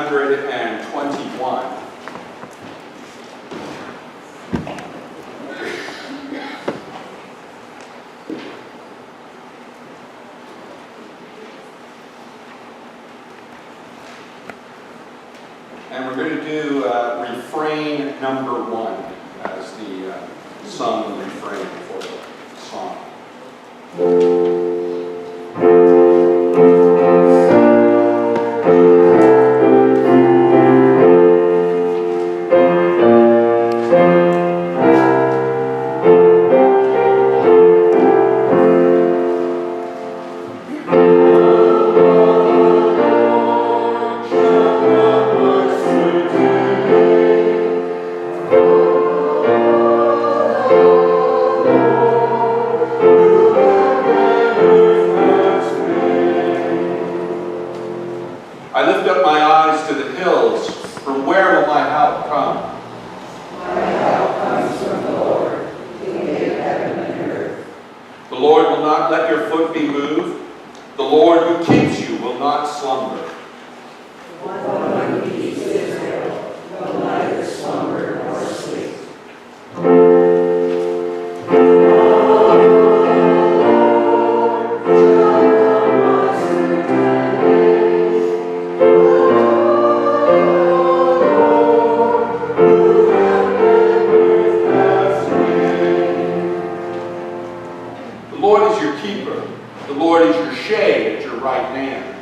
321. And we're going to do refrain number 1 as the sung refrain for the song. I lift up my eyes to the hills. From where will my help come? My help comes from the Lord, who made heaven and earth. The Lord will not let your foot be moved. The Lord who keeps you will not slumber. The one who keeps Israel will neither slumber nor sleep. The Lord is your keeper. The Lord is your shade at your right hand.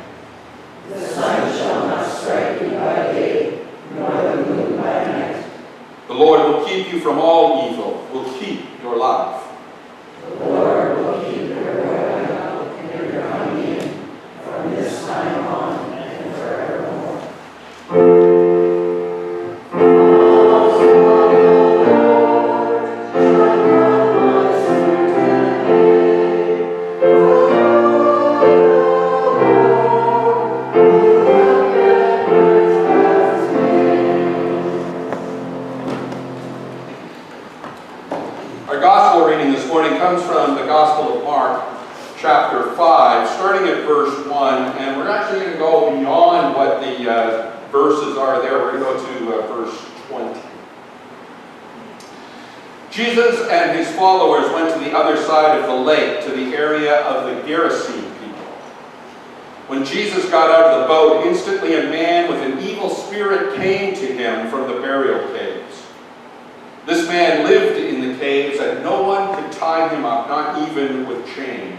The sun shall not strike you by day, nor the moon by night. The Lord will keep you from all evil, will keep your life. The Lord will keep your going out and your coming in from this time on and forevermore. Our gospel reading this morning comes from the Gospel of Mark, chapter 5, starting at verse 1, and we're actually going to go beyond what the verses are there. We're going to go to verse 20. Jesus and his followers went to the other side of the lake, to the area of the Gerasene people. When Jesus got out of the boat, instantly a man with an evil spirit came to him from the burial caves. This man lived in the caves, and no one could tie him up, not even with chain.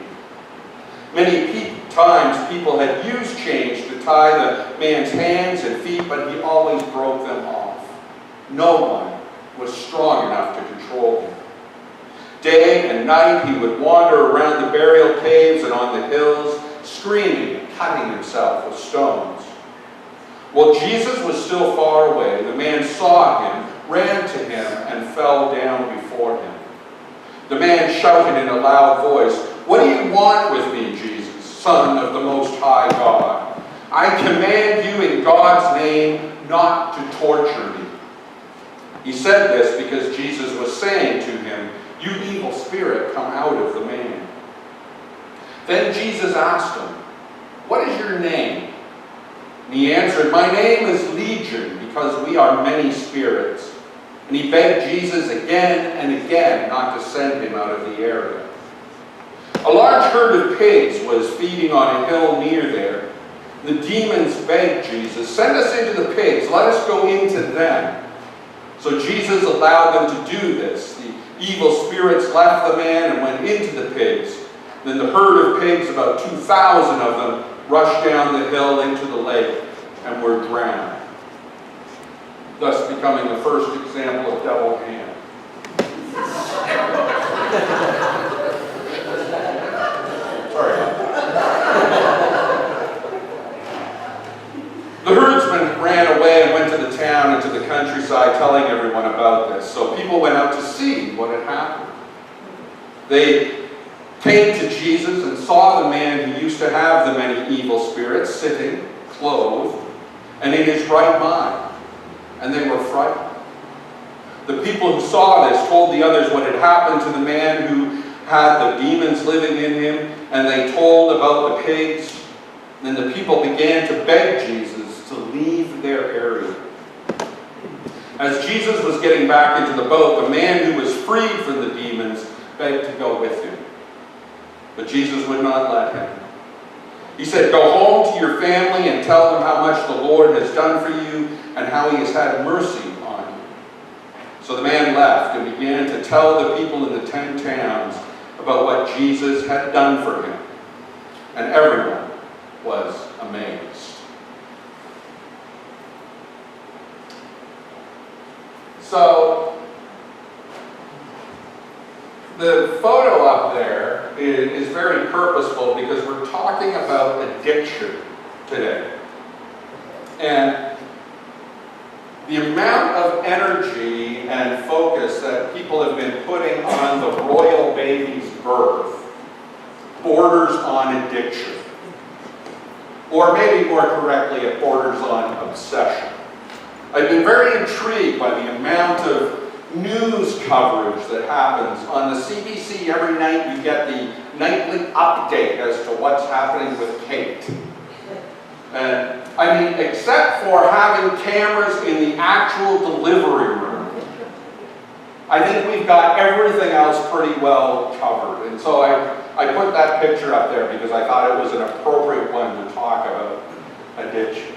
Many times people had used chains to tie the man's hands and feet, but he always broke them off. No one was strong enough to control him. Day and night he would wander around the burial caves and on the hills, screaming and cutting himself with stones. While Jesus was still far away, the man saw him, ran to him, and fell down before him. The man shouted in a loud voice, "What do you want with me, Jesus, Son of the Most High God? I command you in God's name not to torture me." He said this because Jesus was saying to him, "You evil spirit, come out of the man." Then Jesus asked him, "What is your name?" And he answered, "My name is Legion, because we are many spirits." And he begged Jesus again and again not to send him out of the area. A large herd of pigs was feeding on a hill near there. The demons begged Jesus, "Send us into the pigs, let us go into them." So Jesus allowed them to do this. The evil spirits left the man and went into the pigs. Then the herd of pigs, about 2,000 of them, rushed down the hill into the lake and were drowned, thus becoming the first example of double hand. Sorry. The herdsmen ran away and went to the town and to the countryside, telling everyone about this. So people went out to see what had happened. They came to Jesus and saw the man who used to have the many evil spirits sitting, clothed, and in his right mind. And they were frightened. The people who saw this told the others what had happened to the man who had the demons living in him, and they told about the pigs. Then the people began to beg Jesus to leave their As Jesus was getting back into the boat, the man who was freed from the demons begged to go with him. But Jesus would not let him. He said, "Go home to your family and tell them how much the Lord has done for you and how he has had mercy on you." So the man left and began to tell the people in the 10 towns about what Jesus had done for him. And everyone was amazed. So, the photo up there is very purposeful because we're talking about addiction today. And the amount of energy and focus that people have been putting on the royal baby's birth borders on addiction. Or maybe more correctly, it borders on obsession. I've been very intrigued by the amount of news coverage that happens. On the CBC every night you get the nightly update as to what's happening with Kate. And I mean, except for having cameras in the actual delivery room, I think we've got everything else pretty well covered. And so I put that picture up there because I thought it was an appropriate one to talk about addiction.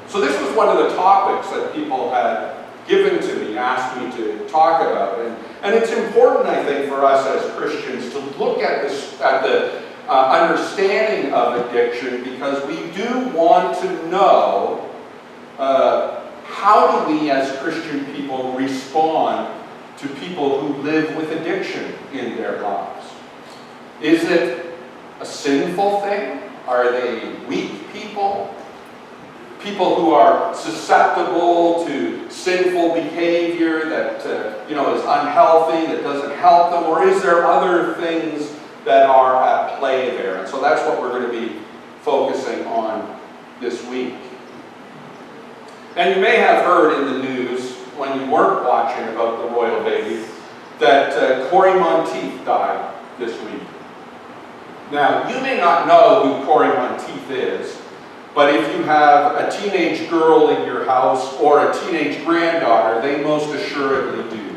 So this was one of the topics that people had given to me, asked me to talk about. And it's important, I think, for us as Christians to look at the understanding of addiction, because we do want to know how do we as Christian people respond to people who live with addiction in their lives. Is it a sinful thing? Are they weak people? People who are susceptible to sinful behavior that is unhealthy, that doesn't help them, or is there other things that are at play there? And so that's what we're going to be focusing on this week. And you may have heard in the news, when you weren't watching about the royal baby, that Corey Monteith died this week. Now, you may not know who Corey Monteith is, but if you have a teenage girl in your house or a teenage granddaughter, they most assuredly do.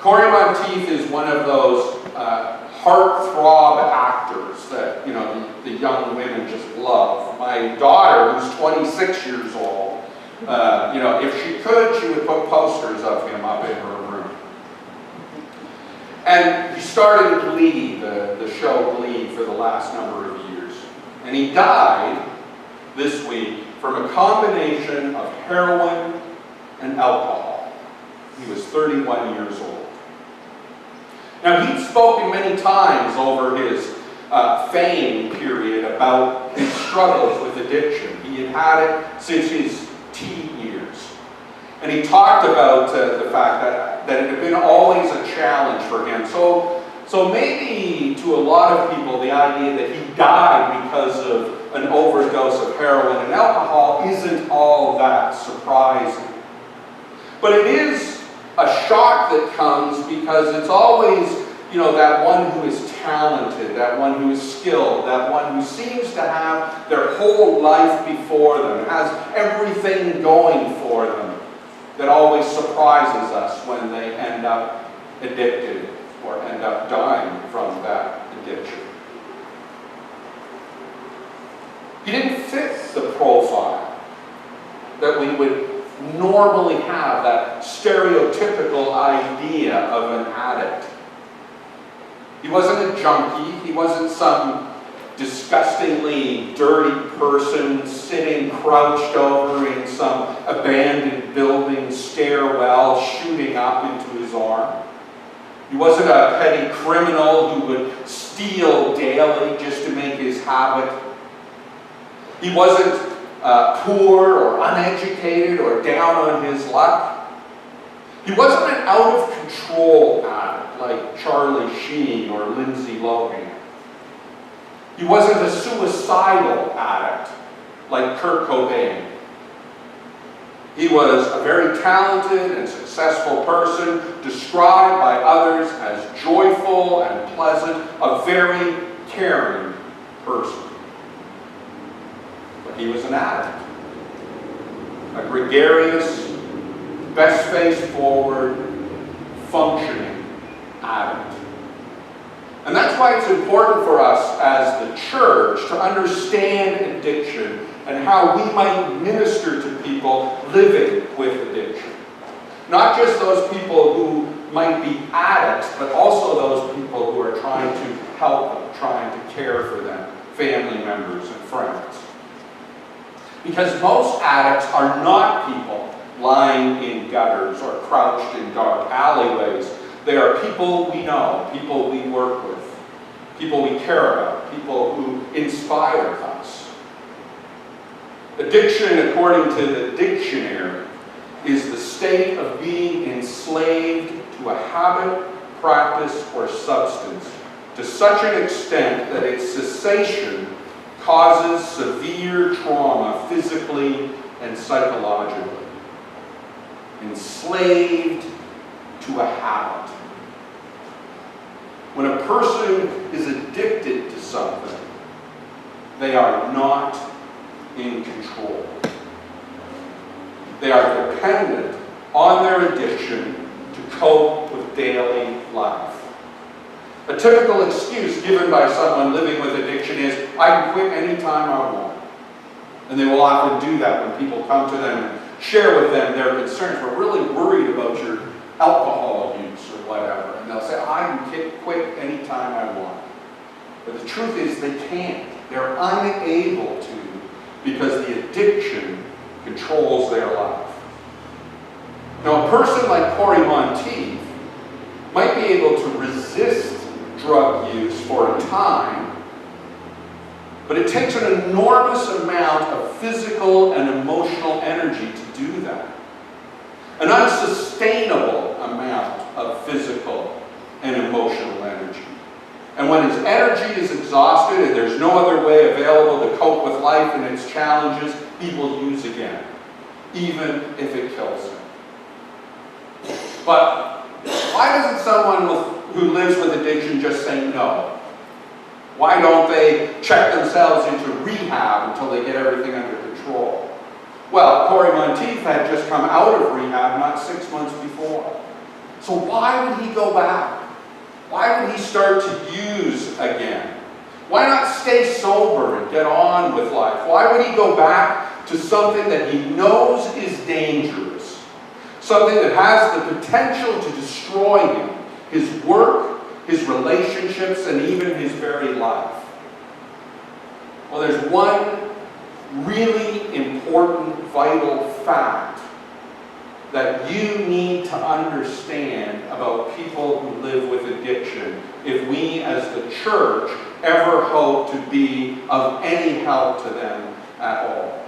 Corey Monteith is one of those heartthrob actors that the young women just love. My daughter, who's 26 years old, if she could, she would put posters of him up in her room. And he started Glee, the show Glee, for the last number of years. And he died this week from a combination of heroin and alcohol. He was 31 years old. Now, he'd spoken many times over his fame period about his struggles with addiction. He had had it since his teen years. And he talked about the fact that it had been always a challenge for him. So maybe to a lot of people, the idea that he died because of an overdose of heroin and alcohol isn't all that surprising. But it is a shock that comes because it's always, that one who is talented, that one who is skilled, that one who seems to have their whole life before them, has everything going for them, that always surprises us when they end up addicted or end up dying from that addiction. He didn't fit the profile that we would normally have, that stereotypical idea of an addict. He wasn't a junkie. He wasn't some disgustingly dirty person sitting crouched over in some abandoned building stairwell shooting up into his arm. He wasn't a petty criminal who would steal daily just to make his habit. He wasn't poor or uneducated or down on his luck. He wasn't an out-of-control addict like Charlie Sheen or Lindsay Lohan. He wasn't a suicidal addict like Kurt Cobain. He was a very talented and successful person, described by others as joyful and pleasant, a very caring person. But he was an addict. a gregarious, best-face-forward, functioning addict. And that's why it's important for us as the church to understand addiction and how we might minister to people living with addiction. Not just those people who might be addicts, but also those people who are trying to help them, trying to care for them, family members and friends. Because most addicts are not people lying in gutters or crouched in dark alleyways. They are people we know, people we work with, people we care about, people who inspire us. Addiction, according to the dictionary, is the state of being enslaved to a habit, practice, or substance to such an extent that its cessation causes severe trauma physically and psychologically. Enslaved to a habit. When a person is addicted to something, they are not in control. They are dependent on their addiction to cope with daily life. A typical excuse given by someone living with addiction is, I can quit anytime I want. And they will often do that when people come to them and share with them their concerns. We're really worried about your alcohol use or whatever. And they'll say, I can quit anytime I want. But the truth is they can't. They're unable to because the addiction controls their life. Now, a person like Corey Monteith might be able to resist drug use for a time, but it takes an enormous amount of physical and emotional energy to do that. An unsustainable amount of physical and emotional energy. And when his energy is exhausted and there's no other way available to cope with life and its challenges, he will use again, even if it kills him. But why doesn't someone who lives with addiction just say no? Why don't they check themselves into rehab until they get everything under control? Well, Corey Monteith had just come out of rehab not 6 months before. So why would he go back? Why would he start to use again? Why not stay sober and get on with life? Why would he go back to something that he knows is dangerous? Something that has the potential to destroy him, his work, his relationships, and even his very life? Well, there's one really important, vital fact that you need to understand about people who live with addiction if we as the church ever hope to be of any help to them at all.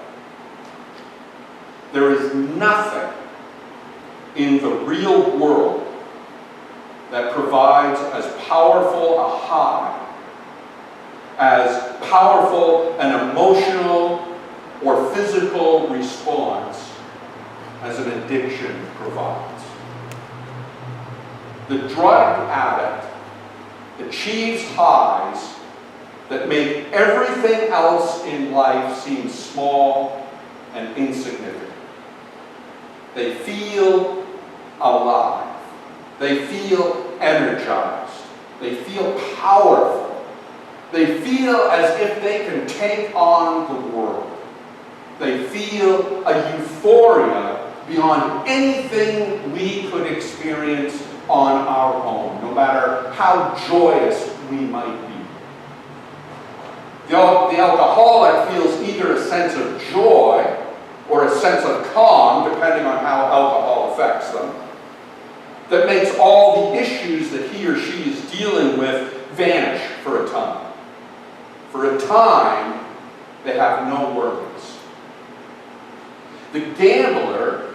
There is nothing in the real world that provides as powerful a high, as powerful an emotional or physical response as an addiction provides. The drug addict achieves highs that make everything else in life seem small and insignificant. They feel alive. They feel energized. They feel powerful. They feel as if they can take on the world. They feel a euphoria beyond anything we could experience on our own, no matter how joyous we might be. The alcoholic feels either a sense of joy or a sense of calm, depending on how alcohol affects them, that makes all the issues that he or she is dealing with vanish for a time. For a time, they have no worries. The gambler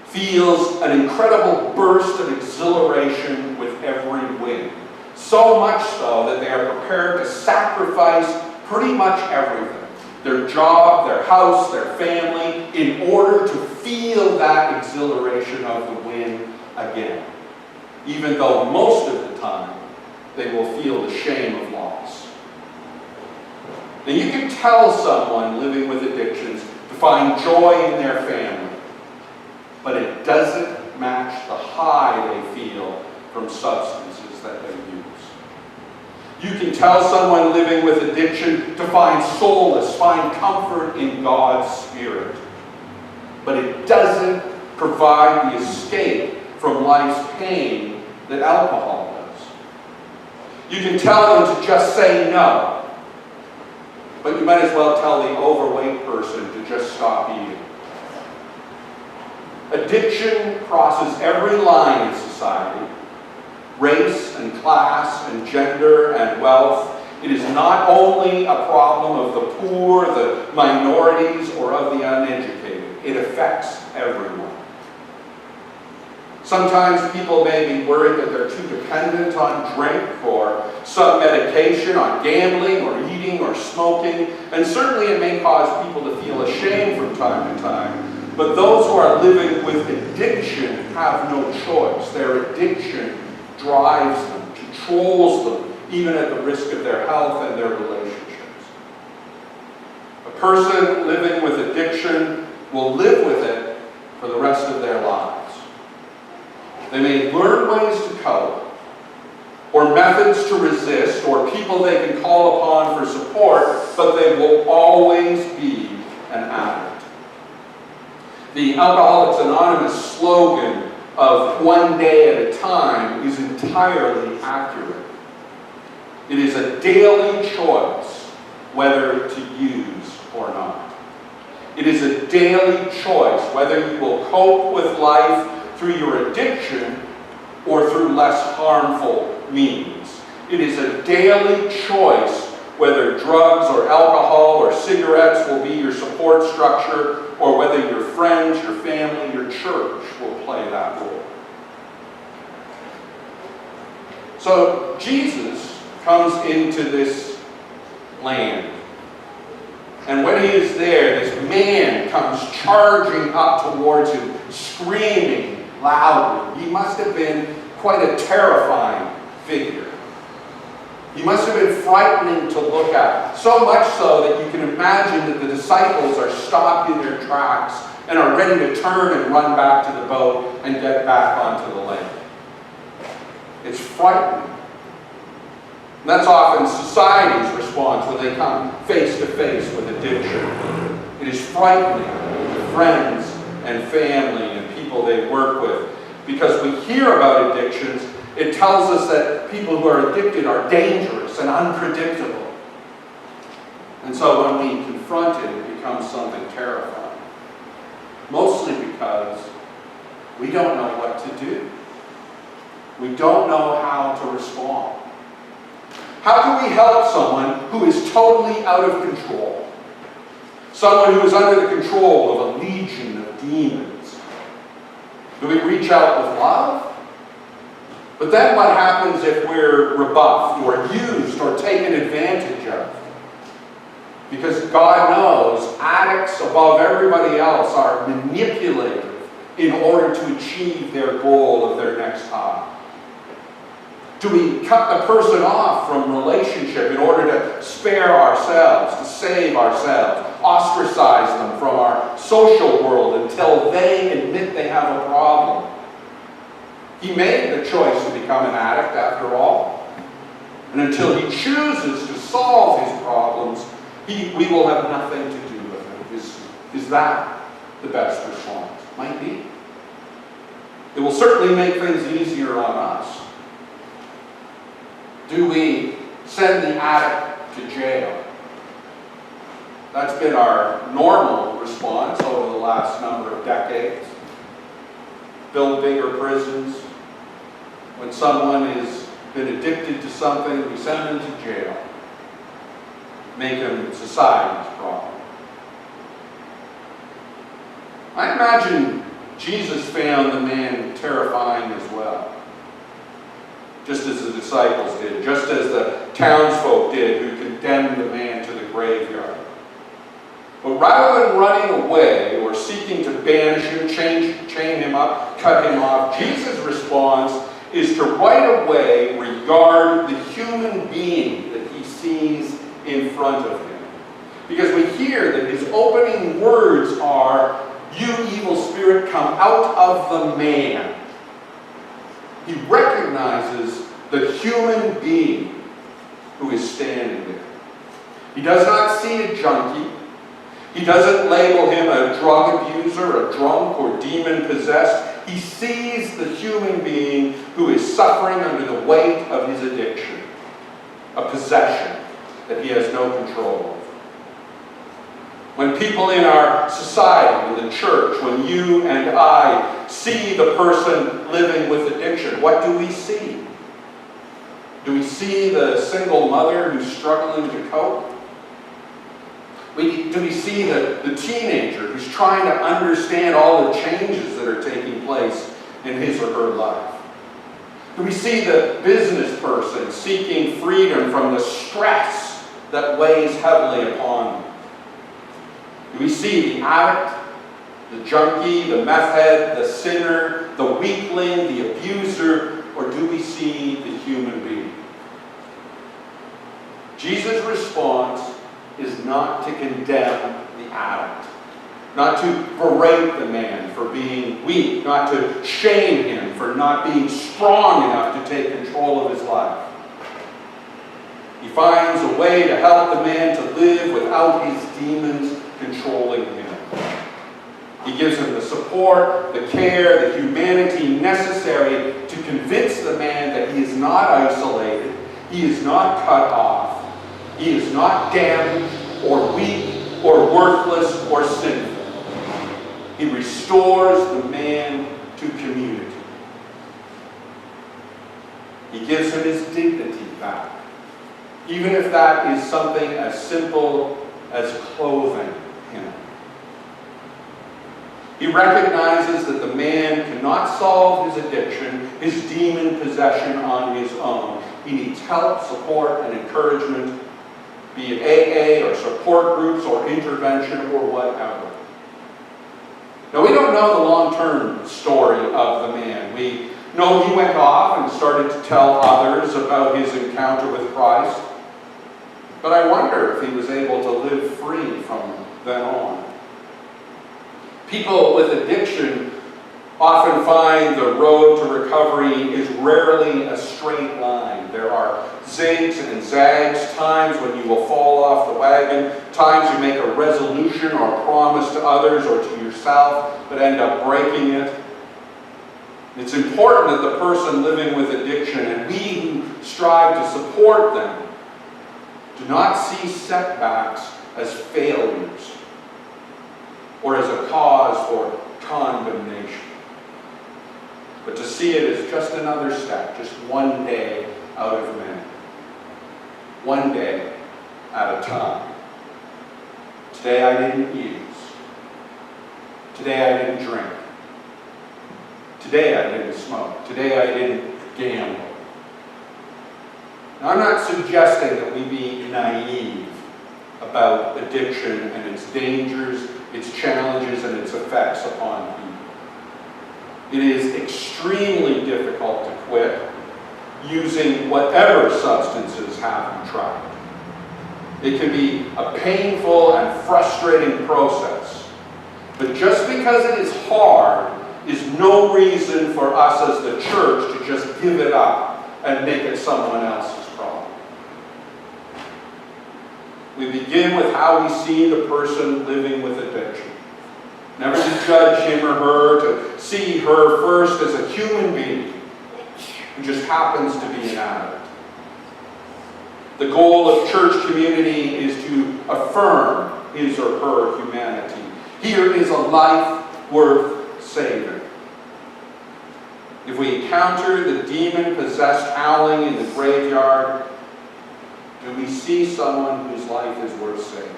feels an incredible burst of exhilaration with every win. So much so that they are prepared to sacrifice pretty much everything. Their job, their house, their family, in order to feel that exhilaration of the win again. Even though most of the time, they will feel the shame of loss. Now you can tell someone living with addictions to find joy in their family, but it doesn't match the high they feel from substances that they use. You can tell someone living with addiction to find solace, find comfort in God's Spirit, but it doesn't provide the escape from life's pain that alcohol does. You can tell them to just say no, but you might as well tell the overweight person to just stop eating. Addiction crosses every line in society, race and class and gender and wealth. It is not only a problem of the poor, the minorities, or of the uneducated. It affects everyone. Sometimes people may be worried that they're too dependent on drink or some medication, on gambling or eating or smoking, and certainly it may cause people to feel ashamed from time to time. But those who are living with addiction have no choice. Their addiction drives them, controls them, even at the risk of their health and their relationships. A person living with addiction will live with it for the rest of their lives. They may learn ways to cope, or methods to resist, or people they can call upon for support, but they will always be an addict. The Alcoholics Anonymous slogan of one day at a time is entirely accurate. It is a daily choice whether to use or not. It is a daily choice whether you will cope with life through your addiction or through less harmful means. It is a daily choice whether drugs or alcohol or cigarettes will be your support structure, or whether your friends, your family, your church will play that role. So Jesus comes into this land. And when he is there, this man comes charging up towards him, screaming loudly. He must have been quite a terrifying figure. He must have been frightening to look at, so much so that you can imagine that the disciples are stopped in their tracks and are ready to turn and run back to the boat and get back onto the lake. It's frightening. And that's often society's response when they come face to face with addiction. It is frightening to friends and family and people they work with. Because we hear about addictions, it tells us that people who are addicted are dangerous and unpredictable. And so when we confront it, it becomes something terrifying. Mostly because we don't know what to do. We don't know how to respond. How can we help someone who is totally out of control? Someone who is under the control of a legion of demons? Do we reach out with love? But then what happens if we're rebuffed or used or taken advantage of? Because God knows addicts above everybody else are manipulative in order to achieve their goal of their next high. Do we cut the person off from relationship in order to spare ourselves, to save ourselves, ostracize them from our social world until they admit they have a problem? He made the choice to become an addict after all. And until he chooses to solve his problems, we will have nothing to do with it. Is that the best response? Might be. It will certainly make things easier on us. Do we send the addict to jail? That's been our normal response over the last number of decades. Build bigger prisons. When someone has been addicted to something, we send them to jail. Make them society's problem. I imagine Jesus found the man terrifying as well. Just as the disciples did, just as the townsfolk did who condemned the man to the graveyard. But rather than running away or seeking to banish him, chain him up, cut him off, Jesus' response is to right away regard the human being that he sees in front of him. Because we hear that his opening words are, "You evil spirit, come out of the man." He recognizes the human being who is standing there. He does not see a junkie. He doesn't label him a drug abuser, a drunk, or demon-possessed. He sees the human being who is suffering under the weight of his addiction, a possession that he has no control over. When people in our society, in the church, when you and I see the person living with addiction, what do we see? Do we see the single mother who's struggling to cope? Do we see the teenager who's trying to understand all the changes that are taking place in his or her life? Do we see the business person seeking freedom from the stress that weighs heavily upon them? Do we see the addict, the junkie, the meth head, the sinner, the weakling, the abuser, or do we see the human being? Jesus' response is not to condemn the addict, not to berate the man for being weak, not to shame him for not being strong enough to take control of his life. He finds a way to help the man to live without his demons controlling him. He gives him the support, the care, the humanity necessary to convince the man that he is not isolated, he is not cut off, he is not damaged or weak or worthless or sinful. He restores the man to community. He gives him his dignity back, even if that is something as simple as clothing him. He recognizes that the man cannot solve his addiction, his demon possession on his own. He needs help, support, and encouragement, be it AA or support groups or intervention or whatever. Now, we don't know the long-term story of the man. We know he went off and started to tell others about his encounter with Christ. But I wonder if he was able to live free from then on. People with addiction often find the road to recovery is rarely a straight line. There are zigs and zags, times when you will fall off the wagon, times you make a resolution or a promise to others or to yourself, but end up breaking it. It's important that the person living with addiction and we who strive to support them do not see setbacks as failures or as a cause for condemnation, but to see it as just another step, just one day out of many. One day at a time. Today I didn't use. Today I didn't drink. Today I didn't smoke. Today I didn't gamble. Now, I'm not suggesting that we be naive about addiction and its dangers, its challenges, and its effects upon people. It is extremely difficult to quit using whatever substances have you tried. It can be a painful and frustrating process. But just because it is hard is no reason for us as the church to just give it up and make it someone else's problem. We begin with how we see the person living with addiction. Never to judge him or her, to see her first as a human being who just happens to be an addict. The goal of church community is to affirm his or her humanity. Here is a life worth saving. If we encounter the demon-possessed howling in the graveyard, do we see someone whose life is worth saving?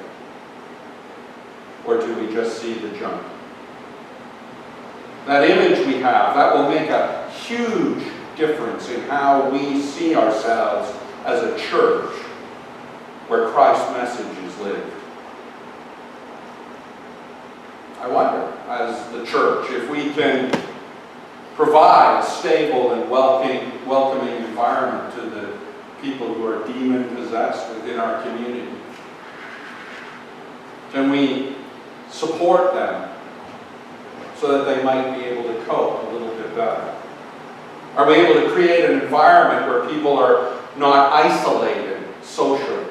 Or do we just see the junk? That image we have, that will make a huge difference in how we see ourselves as a church where Christ's message is lived. I wonder, as the church, if we can provide a stable and welcoming environment to the people who are demon-possessed within our community. Can we support them so that they might be able to cope a little bit better? Are we able to create an environment where people are not isolated socially?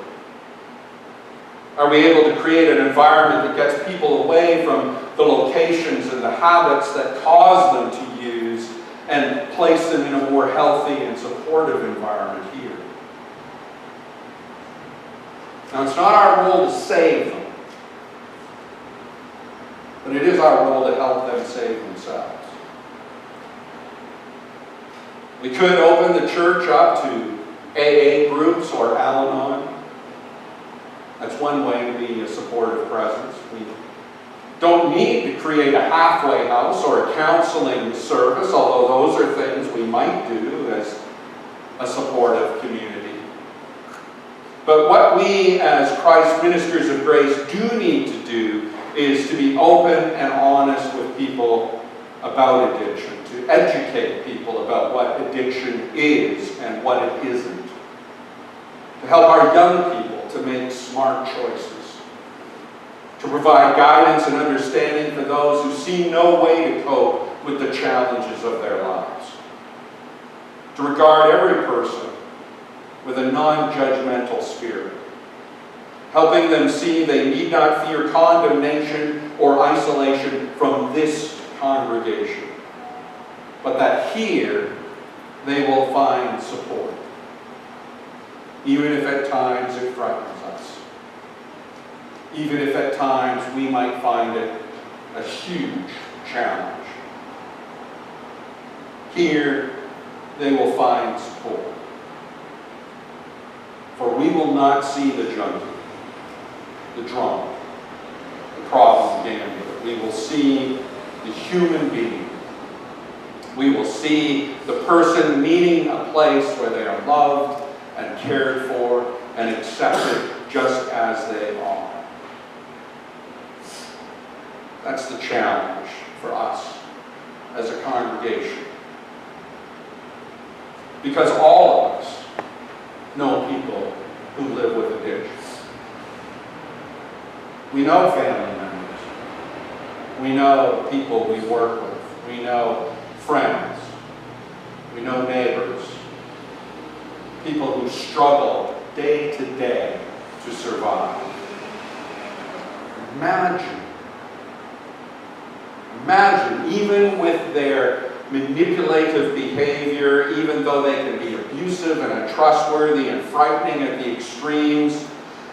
Are we able to create an environment that gets people away from the locations and the habits that cause them to use and place them in a more healthy and supportive environment here? Now, it's not our role to save them, but it is our role to help them save themselves. We could open the church up to AA groups or Al-Anon. That's one way to be a supportive presence. We don't need to create a halfway house or a counseling service, although those are things we might do as a supportive community. But what we as Christ ministers of grace do need to do is to be open and honest with people about addiction, to educate people about what addiction is and what it isn't, to help our young people to make smart choices, to provide guidance and understanding for those who see no way to cope with the challenges of their lives, to regard every person with a non-judgmental spirit, helping them see they need not fear condemnation or isolation from this congregation, but that here they will find support, even if at times it frightens us, even if at times we might find it a huge challenge. Here they will find support. For we will not see the junkie, the drunk, the problem gambler. We will see the human being. We will see the person needing a place where they are loved and cared for and accepted just as they are. That's the challenge for us as a congregation. Because all of us know people who live with addiction. We know family members. We know people we work with. We know friends. We know neighbors. People who struggle day to day to survive. Imagine, even with their manipulative behavior, even though they can be abusive and untrustworthy and frightening at the extremes,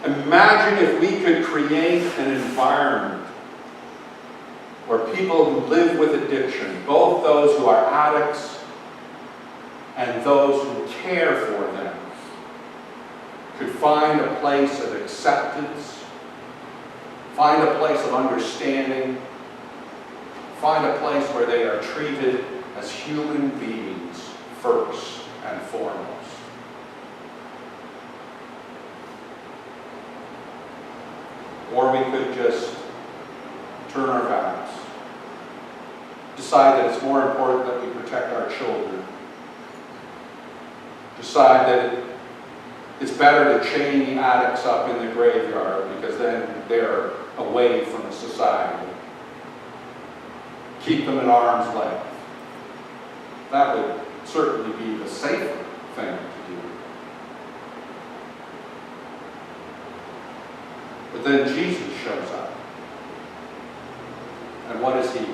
imagine if we could create an environment where people who live with addiction, both those who are addicts and those who care for them, could find a place of acceptance, find a place of understanding, find a place where they are treated as human beings first and foremost. Or we could just turn our backs, decide that it's more important that we protect our children, decide that it's better to chain the addicts up in the graveyard because then they're away from society. Keep them at arm's length. That would certainly be the safer thing to do. But then Jesus shows up. And what does he do?